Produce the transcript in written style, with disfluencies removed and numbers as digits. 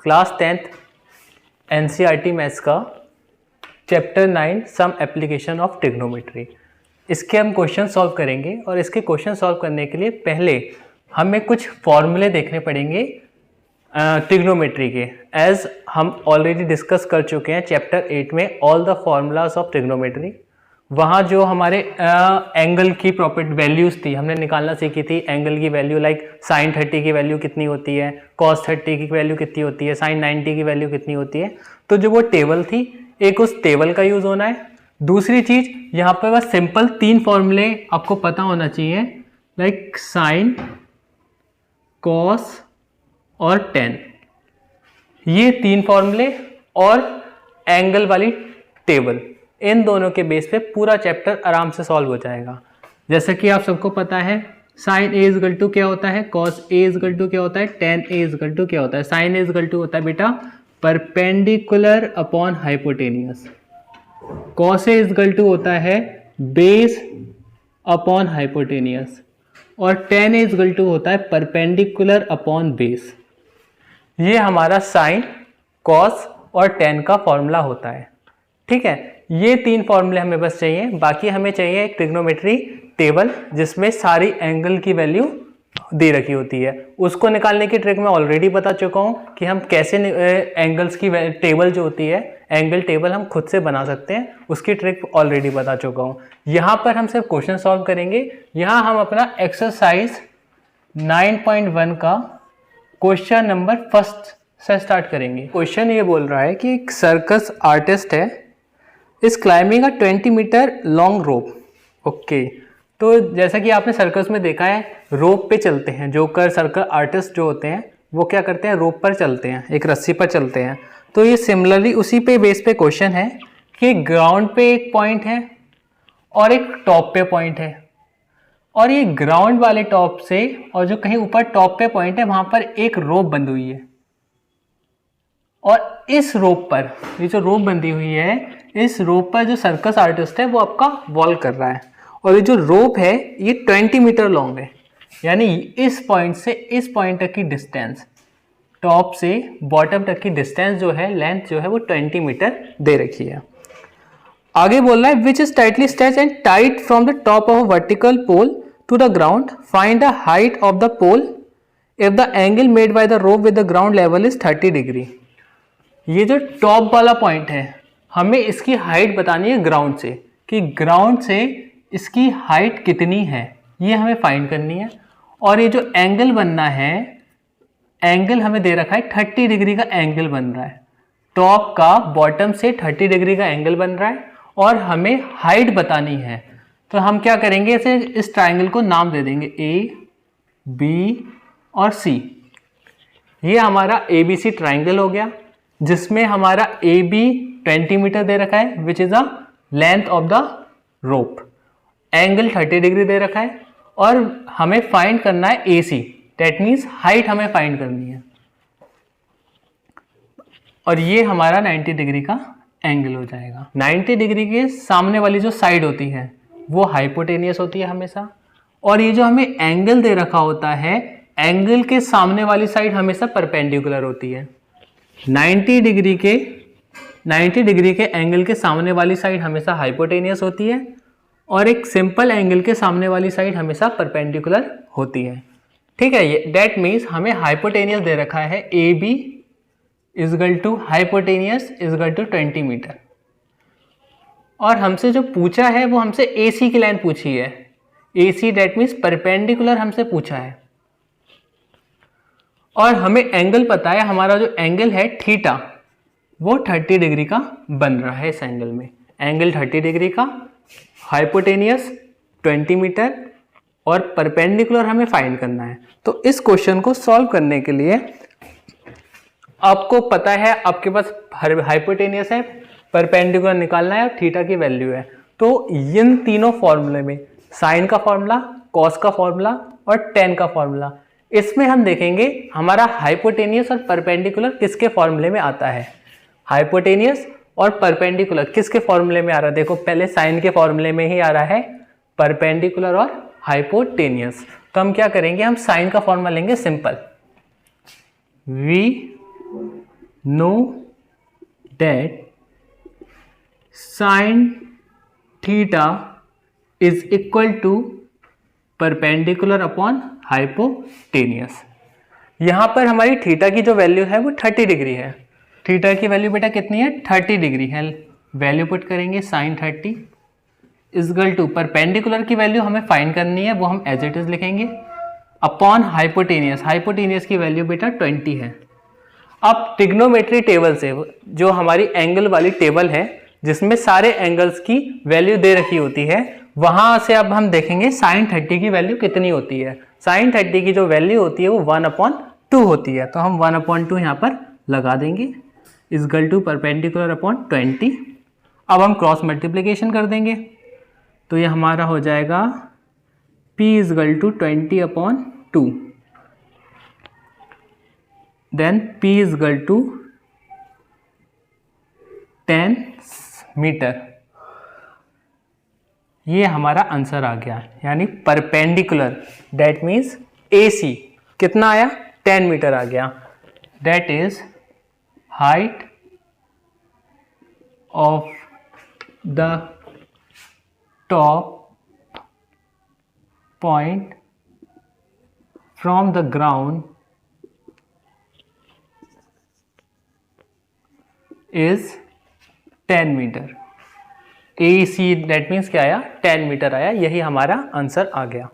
Class 10th NCERT maths का chapter 9 some application of trigonometry. इसके हम क्वेश्चन सॉल्व करेंगे और इसके क्वेश्चन सॉल्व करने के लिए पहले हमें कुछ फॉर्मूले देखने पड़ेंगे ट्रिग्नोमेट्री के। एज हम ऑलरेडी डिस्कस कर चुके हैं चैप्टर 8 में all the formulas of trigonometry. वहाँ जो हमारे एंगल की प्रॉपर्टी वैल्यूज़ थी हमने निकालना सीखी थी। एंगल की वैल्यू लाइक साइन 30 की वैल्यू कितनी होती है, कॉस 30 की वैल्यू कितनी होती है, साइन 90 की वैल्यू कितनी होती है। तो जो वो टेबल थी, एक उस टेबल का यूज़ होना है। दूसरी चीज़ यहाँ पर बस सिंपल 3 फॉर्मूले आपको पता होना चाहिए, लाइक साइन, कॉस और टेन। ये 3 फॉर्मूले और एंगल वाली टेबल, इन दोनों के बेस पे पूरा चैप्टर आराम से सॉल्व हो जाएगा। जैसे कि आप सबको पता है साइन ए इजगल टू क्या होता है, कॉस ए इजगल टू क्या होता है, टेन ए इजगल टू क्या होता है। साइन ए इजगल टू होता है बेटा perpendicular upon hypotenuse, cos A equal to होता है बेस अपॉन हाइपोटेनियस, और टेन ए इजगल टू होता है परपेंडिकुलर अपॉन बेस। ये हमारा साइन, कॉस और टेन का फॉर्मूला होता है। ठीक है, ये 3 फॉर्मूले हमें बस चाहिए। बाकी हमें चाहिए एक ट्रिग्नोमेट्री टेबल जिसमें सारी एंगल की वैल्यू दे रखी होती है। उसको निकालने की ट्रिक मैं ऑलरेडी बता चुका हूँ कि हम कैसे एंगल्स की टेबल जो होती है, एंगल टेबल हम खुद से बना सकते हैं, उसकी ट्रिक ऑलरेडी बता चुका हूँ। यहाँ पर हम सिर्फ क्वेश्चन सॉल्व करेंगे। यहाँ हम अपना एक्सरसाइज 9.1 का क्वेश्चन नंबर फर्स्ट से स्टार्ट करेंगे। क्वेश्चन ये बोल रहा है कि एक सर्कस आर्टिस्ट है, इस climbing a 20 metre long rope. Okay, तो जैसा कि आपने सर्कस में देखा है रोप पे चलते हैं, जोकर सर्कल आर्टिस्ट जो होते हैं वो क्या करते हैं, रोप पर चलते हैं, एक रस्सी पर चलते हैं। तो ये सिमिलरली उसी पे बेस पे क्वेश्चन है कि ग्राउंड पे एक पॉइंट है और एक टॉप पे पॉइंट है, और ये ग्राउंड वाले टॉप से और जो कहीं ऊपर टॉप पे पॉइंट है वहां पर एक रोप बंधी हुई है, और इस रोप पर, ये जो रोप बंधी हुई है, इस रोप पर जो सर्कस आर्टिस्ट है वो आपका वॉल कर रहा है, और ये जो रोप है ये 20 मीटर लॉन्ग है। यानी इस पॉइंट से इस पॉइंट तक की डिस्टेंस, टॉप से बॉटम तक की डिस्टेंस जो है, लेंथ जो है वो 20 मीटर दे रखी है। आगे बोल रहा है which is tightly stretch and tight from the top of a vertical pole to the ground, find the height of the pole if the angle made by the rope with the ground level is 30 degree. ये जो top वाला point है हमें इसकी height बतानी है ground से, कि ग्राउंड से इसकी हाइट कितनी है ये हमें फाइंड करनी है। और ये जो एंगल बनना है, एंगल हमें दे रखा है 30 डिग्री का एंगल बन रहा है, टॉप का बॉटम से 30 डिग्री का एंगल बन रहा है, और हमें हाइट बतानी है। तो हम क्या करेंगे, इसे इस ट्राइंगल को नाम दे देंगे ए, बी और सी। ये हमारा ABC ट्राइंगल हो गया, जिसमें हमारा AB 20 मीटर दे रखा है which is a length of the rope, angle 30 degree दे रखा है, और हमें फाइंड करना है AC, दैट मीन्स हाइट हमें फाइंड करनी है, और ये हमारा 90 डिग्री का एंगल हो जाएगा। 90 डिग्री के सामने वाली जो साइड होती है वो हाइपोटेनियस होती है हमेशा, और ये जो हमें एंगल दे रखा होता है, एंगल के सामने वाली साइड हमेशा परपेंडिकुलर होती है। 90 डिग्री के एंगल के सामने वाली साइड हमेशा हाइपोटेनियस होती है, और एक सिंपल एंगल के सामने वाली साइड हमेशा परपेंडिकुलर होती है। ठीक है, ये दैट मीन्स हमें हाइपोटेनियस दे रखा है AB equal to hypotenuse equal to 20 metre, और हमसे जो पूछा है वो हमसे AC की लाइन पूछी है। AC दैट मीन्स परपेंडिकुलर हमसे पूछा है, और हमें एंगल पता है, हमारा जो एंगल है थीटा वो 30 डिग्री का बन रहा है। इस एंगल में एंगल 30 डिग्री का, हाइपोटेनियस 20 मीटर, और परपेंडिकुलर हमें फाइंड करना है। तो इस क्वेश्चन को सॉल्व करने के लिए आपको पता है, आपके पास हाइपोटेनियस है, परपेंडिकुलर निकालना है, और थीटा की वैल्यू है। तो इन तीनों फॉर्मूले में साइन का फॉर्मूला, कॉस का फॉर्मूला और टेन का फॉर्मूला, इसमें हम देखेंगे हमारा हाइपोटेनियस और परपेंडिकुलर किसके फॉर्मूले में आता है। हाइपोटेनियस और परपेंडिकुलर किसके फॉर्मूले में आ रहा है, देखो पहले साइन के फॉर्मूले में ही आ रहा है, परपेंडिकुलर और हाइपोटेनियस। तो हम क्या करेंगे, हम साइन का फॉर्मूला लेंगे simple, V know that sin theta is equal to perpendicular upon hypotenuse। यहाँ पर हमारी थीटा की जो वैल्यू है वो 30 डिग्री है। थीटा की वैल्यू बेटा कितनी है? 30 डिग्री है। वैल्यू पुट करेंगे sin 30 इजगल टू परपेंडिकुलर की वैल्यू हमें फाइंड करनी है, वो हम एज इट इज लिखेंगे, अपॉन हाइपोटेनियस। हाइपोटेनियस की वैल्यू बेटा 20 है। अब ट्रिग्नोमेट्री टेबल से, जो हमारी एंगल वाली टेबल है जिसमें सारे एंगल्स की वैल्यू दे रखी होती है, वहां से अब हम देखेंगे sin 30 की वैल्यू कितनी होती है। sin 30 की जो वैल्यू होती है वो 1/2 होती है, तो हम 1/2 यहाँ पर लगा देंगे इजगल टू परपेंडिकुलर अपॉन 20। अब हम क्रॉस मल्टीप्लीकेशन कर देंगे, तो ये हमारा हो जाएगा P equal to 20/2, then P equal to 10 metre. ये हमारा आंसर आ गया, यानी परपेंडिकुलर, दैट मीन्स AC कितना आया? 10 मीटर आ गया। That is height of the top point from the ground is 10 metre. AC that means क्या आया? 10 मीटर आया। यही हमारा आंसर आ गया।